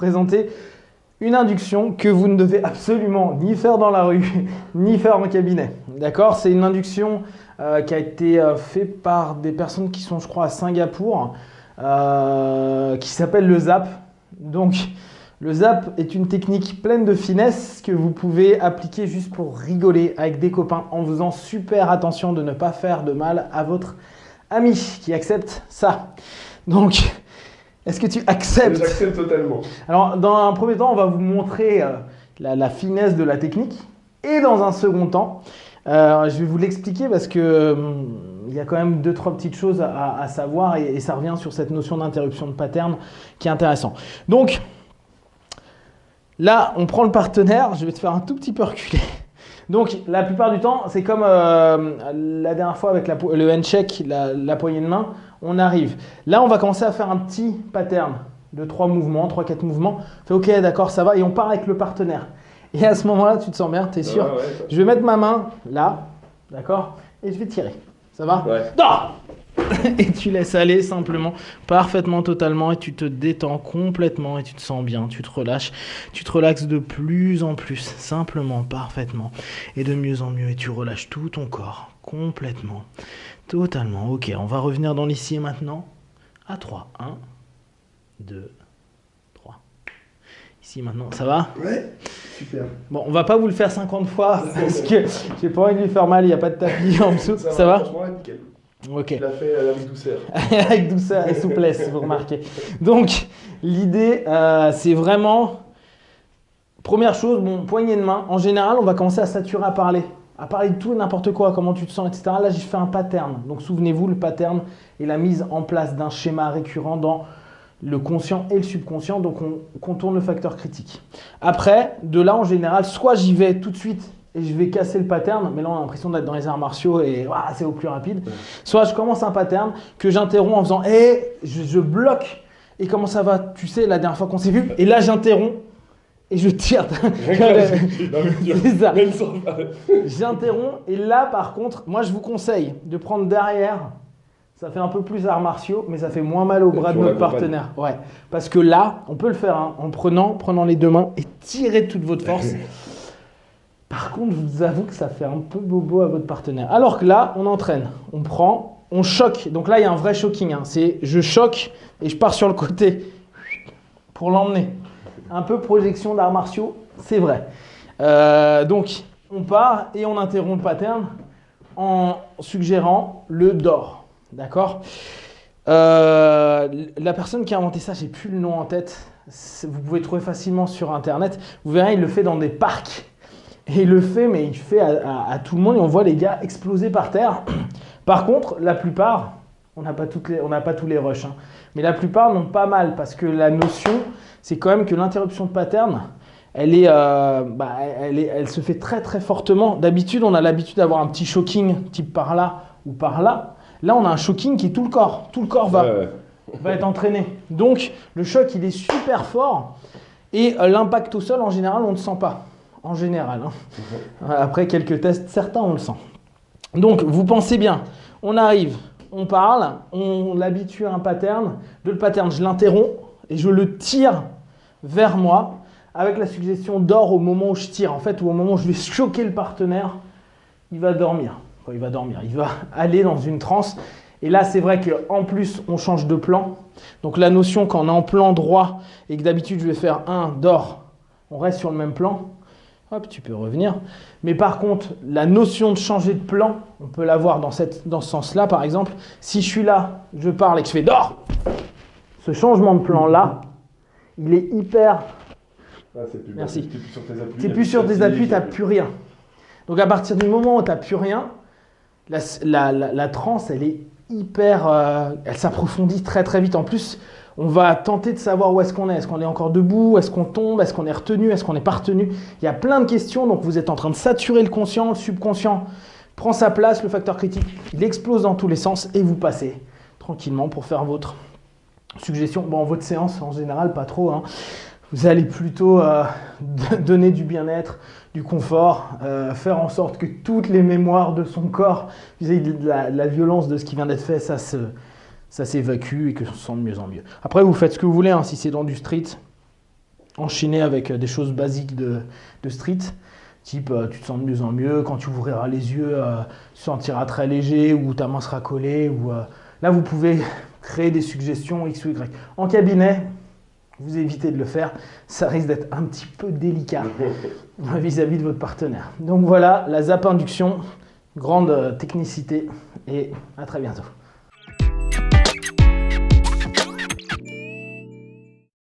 présenter une induction que vous ne devez absolument ni faire dans la rue, ni faire en cabinet. D'accord? C'est une induction qui a été faite par des personnes qui sont, je crois, à Singapour, qui s'appelle le ZAP. Donc, le ZAP est une technique pleine de finesse que vous pouvez appliquer juste pour rigoler avec des copains en faisant super attention de ne pas faire de mal à votre ami qui accepte ça. Donc, est-ce que tu acceptes? J'accepte totalement. Alors, dans un premier temps, on va vous montrer la finesse de la technique. Et dans un second temps, je vais vous l'expliquer parce que il y a quand même 2-3 petites choses à savoir et ça revient sur cette notion d'interruption de pattern qui est intéressant. Donc, là, on prend le partenaire. Je vais te faire un tout petit peu reculer. Donc, la plupart du temps, c'est comme la dernière fois avec le handshake, la poignée de main, on arrive. Là, on va commencer à faire un petit pattern de 3 mouvements, 3-4 mouvements. On fait OK, d'accord, ça va. Et on part avec le partenaire. Et à ce moment-là, tu te sens bien, tu es sûr? Ouais. Je vais mettre ma main là, d'accord? Et je vais tirer. Ça va? Ouais. Et tu laisses aller simplement, parfaitement, totalement, et tu te détends complètement et tu te sens bien, tu te relâches, tu te relaxes de plus en plus, simplement, parfaitement, et de mieux en mieux, et tu relâches tout ton corps, complètement, totalement. Ok, on va revenir dans l'ici et maintenant, à 3, 1, 2, 3. Ici maintenant, ça va? Ouais, super. Bon, on va pas vous le faire 50 fois, parce que j'ai pas envie de lui faire mal, il n'y a pas de tapis en dessous, ça va? Franchement, nickel. Ok. Je l'ai fait avec douceur. Avec douceur et souplesse, vous remarquez. Donc, l'idée, c'est vraiment... Première chose, bon, poignée de main. En général, on va commencer à saturer à parler de tout et n'importe quoi, comment tu te sens, etc. Là, j'ai fait un pattern. Donc, souvenez-vous, le pattern est la mise en place d'un schéma récurrent dans le conscient et le subconscient. Donc, on contourne le facteur critique. Après, de là, en général, soit j'y vais tout de suite et je vais casser le pattern, mais là on a l'impression d'être dans les arts martiaux et c'est au plus rapide. Soit je commence un pattern que j'interromps en faisant je bloque. Et comment ça va? Tu sais, la dernière fois qu'on s'est vu, et là j'interromps et je tire. C'est ça. J'interromps et là par contre, moi je vous conseille de prendre derrière. Ça fait un peu plus arts martiaux, mais ça fait moins mal au bras de notre partenaire. Ouais. Parce que là, on peut le faire en prenant les deux mains et tirer de toute votre force. Par contre, je vous avoue que ça fait un peu bobo à votre partenaire. Alors que là, on entraîne, on prend, on choque. Donc là, il y a un vrai shocking. C'est je choque et je pars sur le côté pour l'emmener. Un peu projection d'arts martiaux, c'est vrai. Donc, on part et on interrompt le pattern en suggérant le d'or. D'accord? La personne qui a inventé ça, j'ai plus le nom en tête. Vous pouvez trouver facilement sur Internet. Vous verrez, il le fait dans des parcs. Et il le fait, mais il fait à tout le monde et on voit les gars exploser par terre. Par contre, la plupart, on n'a pas tous les rushs, hein, mais la plupart n'ont pas mal parce que la notion, c'est quand même que l'interruption de pattern, elle se fait très très fortement. D'habitude, on a l'habitude d'avoir un petit shocking type par là ou par là. Là, on a un shocking qui est tout le corps. Tout le corps va être entraîné. Donc, le choc, il est super fort et l'impact au sol, en général, on ne sent pas. En général. Hein. Après quelques tests, certains on le sent. Donc vous pensez bien, on arrive, on parle, on l'habitue à un pattern. De le pattern, je l'interromps et je le tire vers moi avec la suggestion d'or au moment où je tire. En fait, ou au moment où je vais choquer le partenaire, il va dormir. Enfin, il va aller dans une transe. Et là, c'est vrai qu'en plus, on change de plan. Donc la notion quand on est en plan droit et que d'habitude je vais faire un d'or, on reste sur le même plan. Hop, tu peux revenir. Mais par contre, la notion de changer de plan, on peut l'avoir dans ce sens-là, par exemple. Si je suis là, je parle et que je fais d'or, ce changement de plan-là, il est hyper... Merci. Tu n'es plus sur tes appuis, tu n'as plus rien. Donc à partir du moment où tu n'as plus rien, la transe, elle est hyper... elle s'approfondit très très vite. En plus, on va tenter de savoir où est-ce qu'on est. Est-ce qu'on est encore debout? Est-ce qu'on tombe? Est-ce qu'on est retenu? Est-ce qu'on n'est pas retenu? Il y a plein de questions. Donc, vous êtes en train de saturer le conscient. Le subconscient prend sa place. Le facteur critique, il explose dans tous les sens. Et vous passez tranquillement pour faire votre suggestion. Bon, votre séance, en général, pas trop. Hein. Vous allez plutôt donner du bien-être, du confort, faire en sorte que toutes les mémoires de son corps, vis-à-vis de la violence de ce qui vient d'être fait, ça s'évacue et que ça se sent de mieux en mieux. Après, vous faites ce que vous voulez, hein, si c'est dans du street, enchaîner avec des choses basiques de street. Type, tu te sens de mieux en mieux, quand tu ouvriras les yeux, tu te sentiras très léger ou ta main sera collée. Là, vous pouvez créer des suggestions X ou Y. En cabinet, vous évitez de le faire, ça risque d'être un petit peu délicat vis-à-vis de votre partenaire. Donc voilà, la ZAP induction, grande technicité et à très bientôt.